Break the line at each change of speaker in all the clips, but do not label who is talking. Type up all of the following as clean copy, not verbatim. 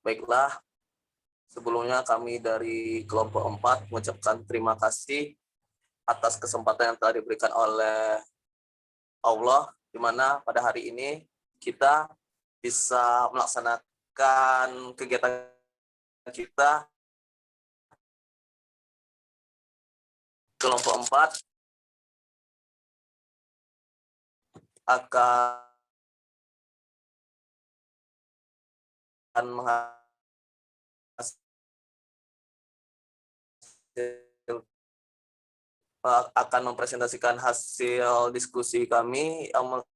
Baiklah, sebelumnya kami dari kelompok 4 mengucapkan terima kasih atas kesempatan yang telah diberikan oleh Allah, di mana pada hari ini kita bisa melaksanakan kegiatan kita. Kelompok 4 akan mempresentasikan hasil diskusi kami yang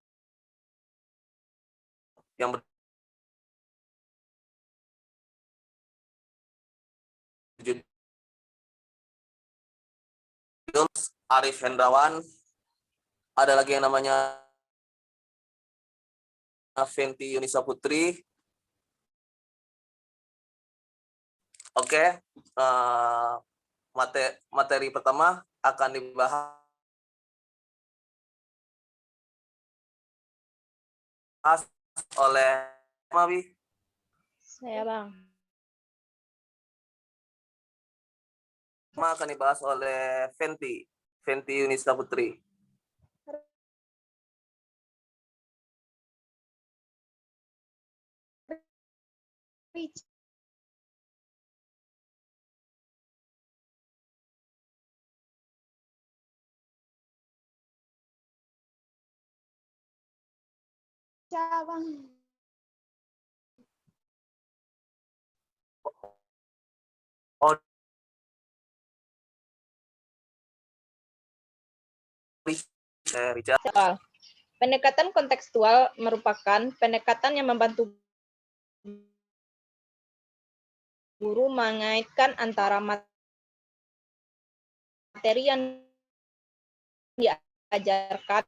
berjudul Arif Hendrawan. Ada lagi yang namanya Fenty Yunisa Putri. Oke, materi pertama akan dibahas oleh Mawi.
Saya, Bang.
Akan dibahas oleh Fenty Yunisa Putri.
Bang.
Oh, Richard.
Pendekatan kontekstual merupakan pendekatan yang membantu guru mengaitkan antara materi yang diajarkan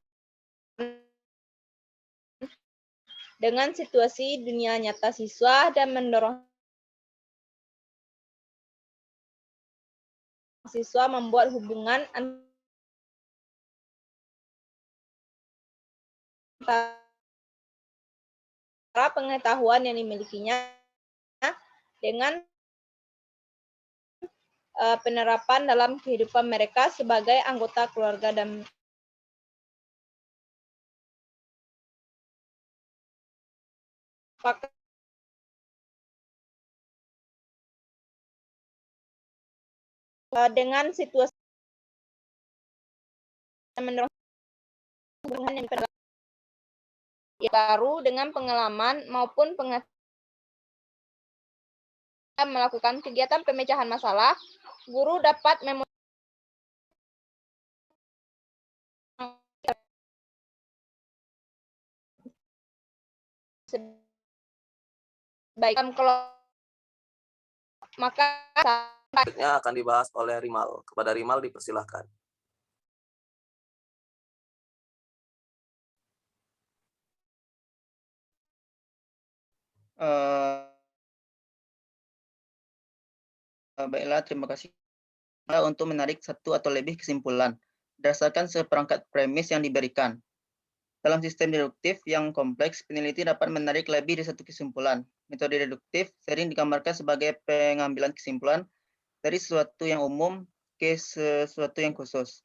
dengan situasi dunia nyata siswa dan mendorong siswa membuat hubungan antara pengetahuan yang dimilikinya dengan penerapan dalam kehidupan mereka sebagai anggota keluarga dan dengan situasi yang mendorong hubungan yang baru dengan pengalaman maupun pengetahuan melakukan kegiatan pemecahan masalah, guru dapat baik maka
selanjutnya akan dibahas oleh Rimal. Kepada Rimal dipersilahkan.
Baiklah, terima kasih untuk menarik satu atau lebih kesimpulan berdasarkan seperangkat premis yang diberikan. Dalam sistem deduktif yang kompleks, peneliti dapat menarik lebih dari satu kesimpulan. Metode deduktif sering digambarkan sebagai pengambilan kesimpulan dari sesuatu yang umum ke sesuatu yang khusus.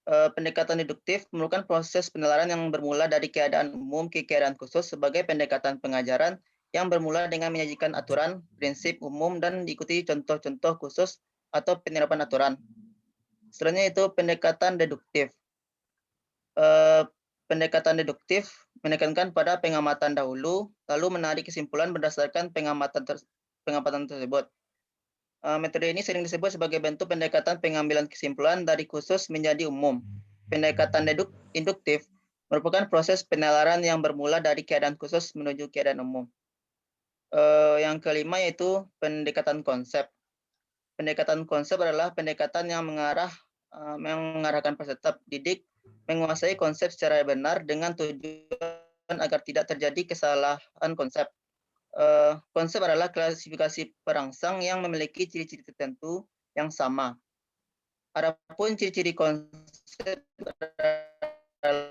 Pendekatan deduktif memerlukan proses penelaran yang bermula dari keadaan umum ke keadaan khusus sebagai pendekatan pengajaran yang bermula dengan menyajikan aturan, prinsip umum, dan diikuti contoh-contoh khusus atau penerapan aturan. Selanjutnya itu pendekatan deduktif. Pendekatan deduktif menekankan pada pengamatan dahulu, lalu menarik kesimpulan berdasarkan pengamatan tersebut. Metode ini sering disebut sebagai bentuk pendekatan pengambilan kesimpulan dari khusus menjadi umum. Pendekatan induktif merupakan proses penalaran yang bermula dari keadaan khusus menuju keadaan umum. Yang kelima yaitu pendekatan konsep. Pendekatan konsep adalah pendekatan yang mengarahkan peserta didik menguasai konsep secara benar dengan tujuan agar tidak terjadi kesalahan konsep. Konsep adalah klasifikasi perangsang yang memiliki ciri-ciri tertentu yang sama. Adapun ciri-ciri konsep adalah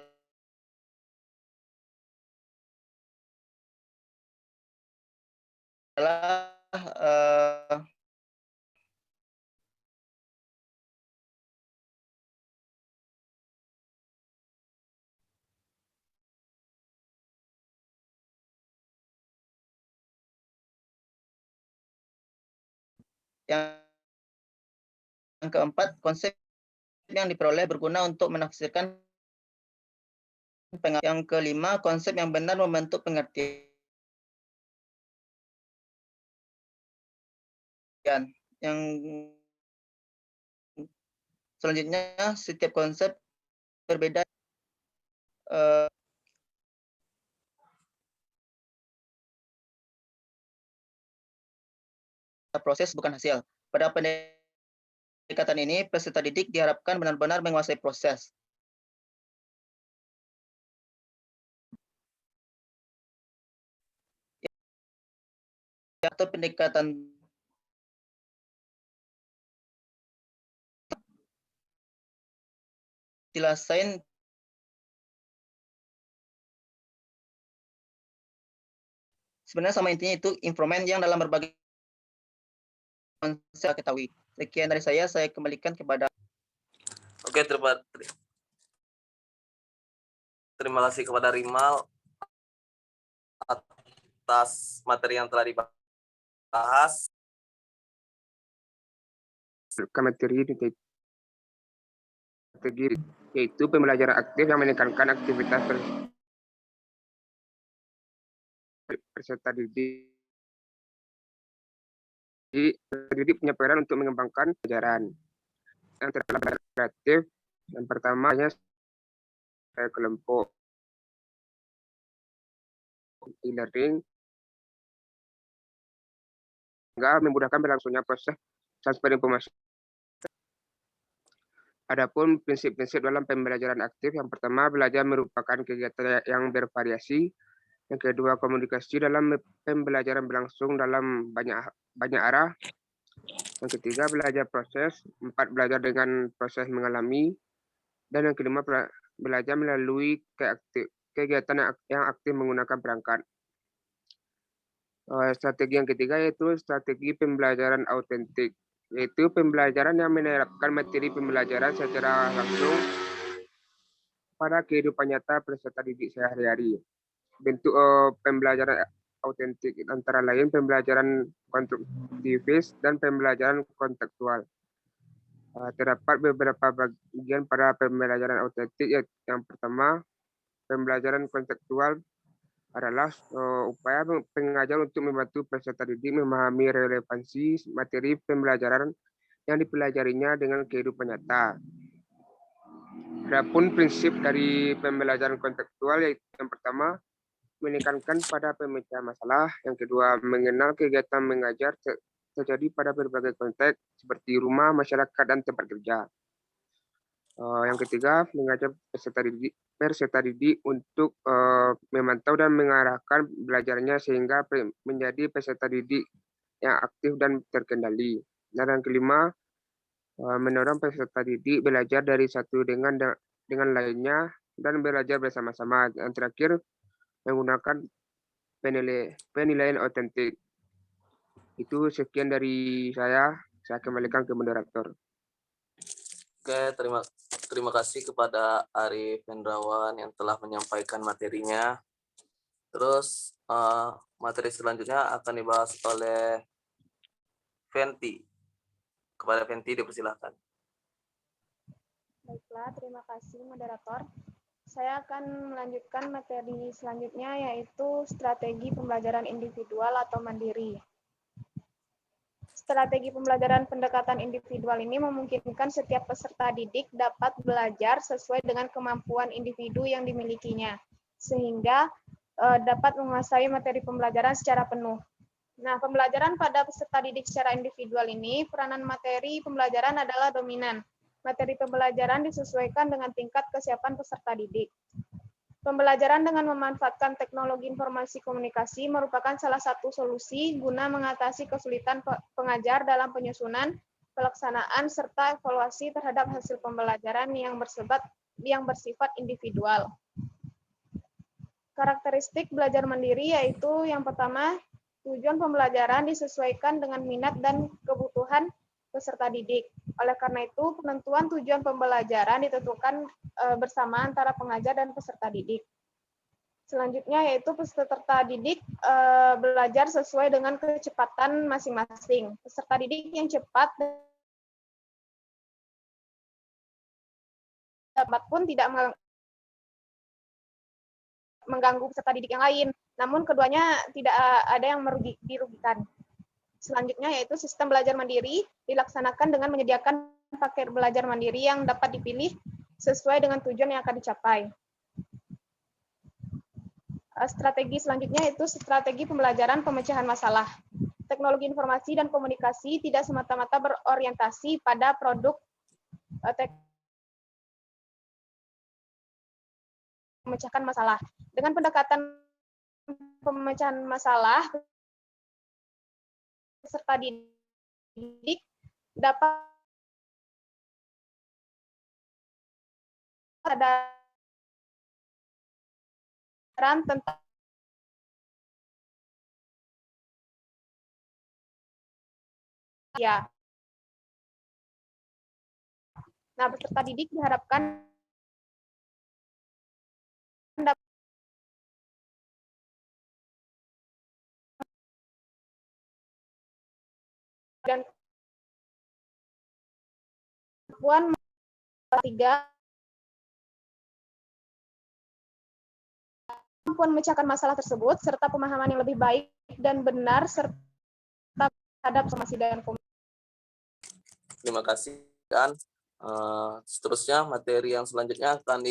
adalah yang keempat, konsep yang diperoleh berguna untuk menafsirkan yang kelima, konsep yang benar membentuk pengertian. Yang selanjutnya, setiap konsep berbeda. Proses bukan hasil. Pada pendekatan ini, peserta didik diharapkan benar-benar menguasai proses. Atau pendekatan jelasin sebenarnya sama intinya itu improvement yang dalam berbagai konsep ketahui. Sekian dari saya kembalikan kepada.
Oke, terima kasih kepada Rimal atas materi yang telah dibahas.
Materi yaitu pembelajaran aktif yang menekankan aktivitas peserta didik. Didik punya peran untuk mengembangkan pelajaran yang terdapat kreatif. Yang pertamanya kelompok e-learning sehingga memudahkan berlangsungnya proses transfer informasi. Adapun prinsip-prinsip dalam pembelajaran aktif, yang pertama, belajar merupakan kegiatan yang bervariasi. Yang kedua, komunikasi dalam pembelajaran berlangsung dalam banyak arah. Yang ketiga, belajar proses. 4, belajar dengan proses mengalami. Dan yang kelima, belajar melalui kegiatan yang aktif menggunakan perangkat. Strategi yang ketiga yaitu strategi pembelajaran autentik, yaitu pembelajaran yang menerapkan materi pembelajaran secara langsung pada kehidupan nyata peserta didik sehari-hari. Bentuk pembelajaran autentik antara lain pembelajaran konstruktivis dan pembelajaran kontekstual. Terdapat beberapa bagian pada pembelajaran autentik. Yang pertama, pembelajaran kontekstual adalah upaya pengajar untuk membantu peserta didik memahami relevansi materi pembelajaran yang dipelajarinya dengan kehidupan nyata. Adapun prinsip dari pembelajaran kontekstual yaitu yang pertama, menekankan pada pemecahan masalah. Yang kedua, mengenal kegiatan mengajar terjadi pada berbagai konteks seperti rumah, masyarakat, dan tempat kerja. Yang ketiga, mengajar peserta didik untuk memantau dan mengarahkan belajarnya sehingga menjadi peserta didik yang aktif dan terkendali. Dan yang kelima, mendorong peserta didik belajar dari satu dengan lainnya dan belajar bersama-sama. Yang terakhir, menggunakan penilaian otentik. Itu sekian dari saya kembalikan ke moderator.
Oke, terima kasih kepada Arif Hendrawan yang telah menyampaikan materinya. Terus materi selanjutnya akan dibahas oleh Fenty. Kepada Fenty dipersilakan.
Baiklah, terima kasih moderator. Saya akan melanjutkan materi selanjutnya yaitu strategi pembelajaran individual atau mandiri. Strategi pembelajaran pendekatan individual ini memungkinkan setiap peserta didik dapat belajar sesuai dengan kemampuan individu yang dimilikinya, sehingga dapat menguasai materi pembelajaran secara penuh. Nah, pembelajaran pada peserta didik secara individual ini, peranan materi pembelajaran adalah dominan. Materi pembelajaran disesuaikan dengan tingkat kesiapan peserta didik. Pembelajaran dengan memanfaatkan teknologi informasi komunikasi merupakan salah satu solusi guna mengatasi kesulitan pengajar dalam penyusunan, pelaksanaan, serta evaluasi terhadap hasil pembelajaran yang bersifat individual. Karakteristik belajar mandiri yaitu yang pertama, Tujuan pembelajaran disesuaikan dengan minat dan kebutuhan peserta didik. Oleh karena itu, penentuan tujuan pembelajaran ditentukan bersama antara pengajar dan peserta didik. Selanjutnya yaitu peserta didik belajar sesuai dengan kecepatan masing-masing. Peserta didik yang cepat dapat pun tidak mengganggu peserta didik yang lain. Namun keduanya tidak ada yang dirugikan. Selanjutnya yaitu sistem belajar mandiri dilaksanakan dengan menyediakan paket belajar mandiri yang dapat dipilih sesuai dengan tujuan yang akan dicapai. Strategi selanjutnya yaitu strategi pembelajaran pemecahan masalah. Teknologi informasi dan komunikasi tidak semata-mata berorientasi pada produk memecahkan masalah. Dengan pendekatan pemecahan masalah, peserta didik dapat kesadaran tentang ya. Nah, peserta didik diharapkan dan kemampuan memecahkan masalah tersebut serta pemahaman yang lebih baik dan benar serta terhadap informasi dan komunikasi.
Terima kasih. Dan seterusnya materi yang selanjutnya akan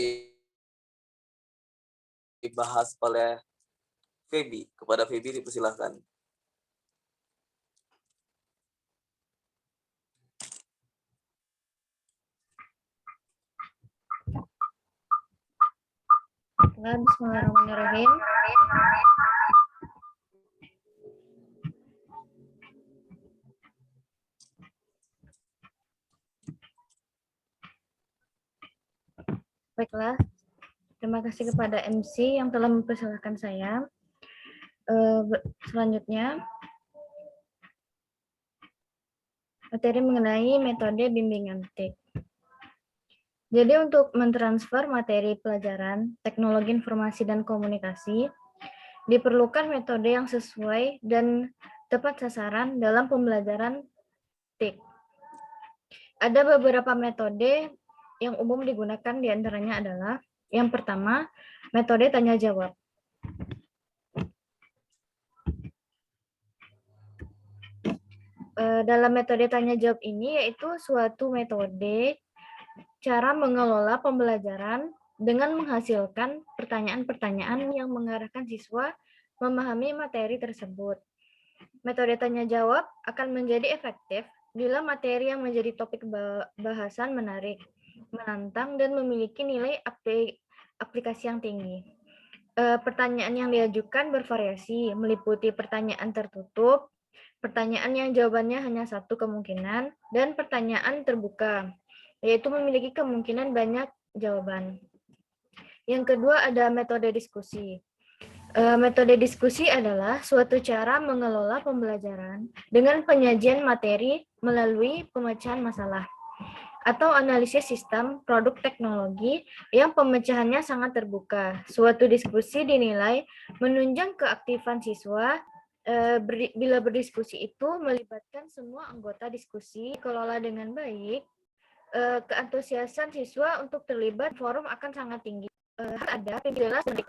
dibahas oleh Feby. Kepada Feby dipersilahkan.
Bismillahirrahmanirrahim. Baiklah, terima kasih kepada MC yang telah mempersilahkan saya. Selanjutnya, materi mengenai metode bimbingan TIK. Jadi untuk mentransfer materi pelajaran teknologi informasi dan komunikasi, diperlukan metode yang sesuai dan tepat sasaran dalam pembelajaran TIK. Ada beberapa metode yang umum digunakan, diantaranya adalah yang pertama, metode tanya jawab. Dalam metode tanya jawab ini yaitu suatu metode cara mengelola pembelajaran dengan menghasilkan pertanyaan-pertanyaan yang mengarahkan siswa memahami materi tersebut. Metode tanya jawab akan menjadi efektif bila materi yang menjadi topik bahasan menarik, menantang, dan memiliki nilai aplikasi yang tinggi. Pertanyaan yang diajukan bervariasi, meliputi pertanyaan tertutup, pertanyaan yang jawabannya hanya satu kemungkinan, dan pertanyaan terbuka, yaitu memiliki kemungkinan banyak jawaban. Yang kedua ada metode diskusi. Metode diskusi adalah suatu cara mengelola pembelajaran dengan penyajian materi melalui pemecahan masalah atau analisis sistem produk teknologi yang pemecahannya sangat terbuka. Suatu diskusi dinilai menunjang keaktifan siswa. Bila berdiskusi itu melibatkan semua anggota diskusi, kelola dengan baik, keantusiasan siswa untuk terlibat forum akan sangat tinggi. Ada penjelasan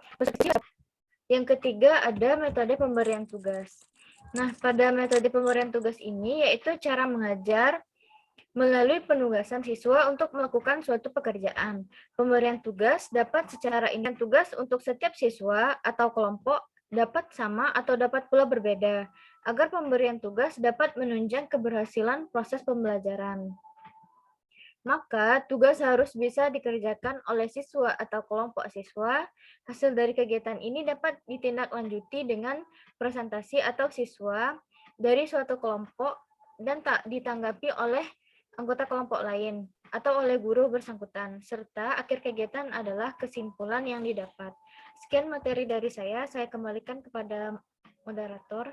yang ketiga ada metode pemberian tugas. Nah, pada metode pemberian tugas ini yaitu cara mengajar melalui penugasan siswa untuk melakukan suatu pekerjaan. Pemberian tugas dapat secara instan, tugas untuk setiap siswa atau kelompok dapat sama atau dapat pula berbeda, agar pemberian tugas dapat menunjang keberhasilan proses pembelajaran. Maka tugas harus bisa dikerjakan oleh siswa atau kelompok siswa. Hasil dari kegiatan ini dapat ditindaklanjuti dengan presentasi atau siswa dari suatu kelompok dan tak ditanggapi oleh anggota kelompok lain atau oleh guru bersangkutan, serta akhir kegiatan adalah kesimpulan yang didapat. Sekian materi dari saya kembalikan kepada moderator.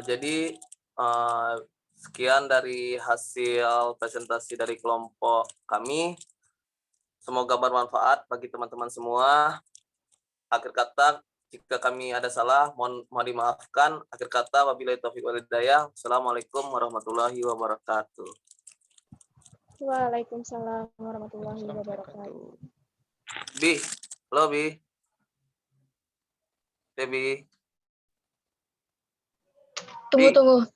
Jadi sekian dari hasil presentasi dari kelompok kami. Semoga bermanfaat bagi teman-teman semua. Akhir kata, jika kami ada salah, mohon dimaafkan. Akhir kata, wabillahi taufiq wal hidayah. Assalamualaikum warahmatullahi wabarakatuh.
Waalaikumsalam warahmatullahi wabarakatuh.
Bi, halo Bi. Bi.
Tunggu.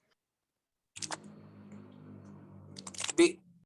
Bi.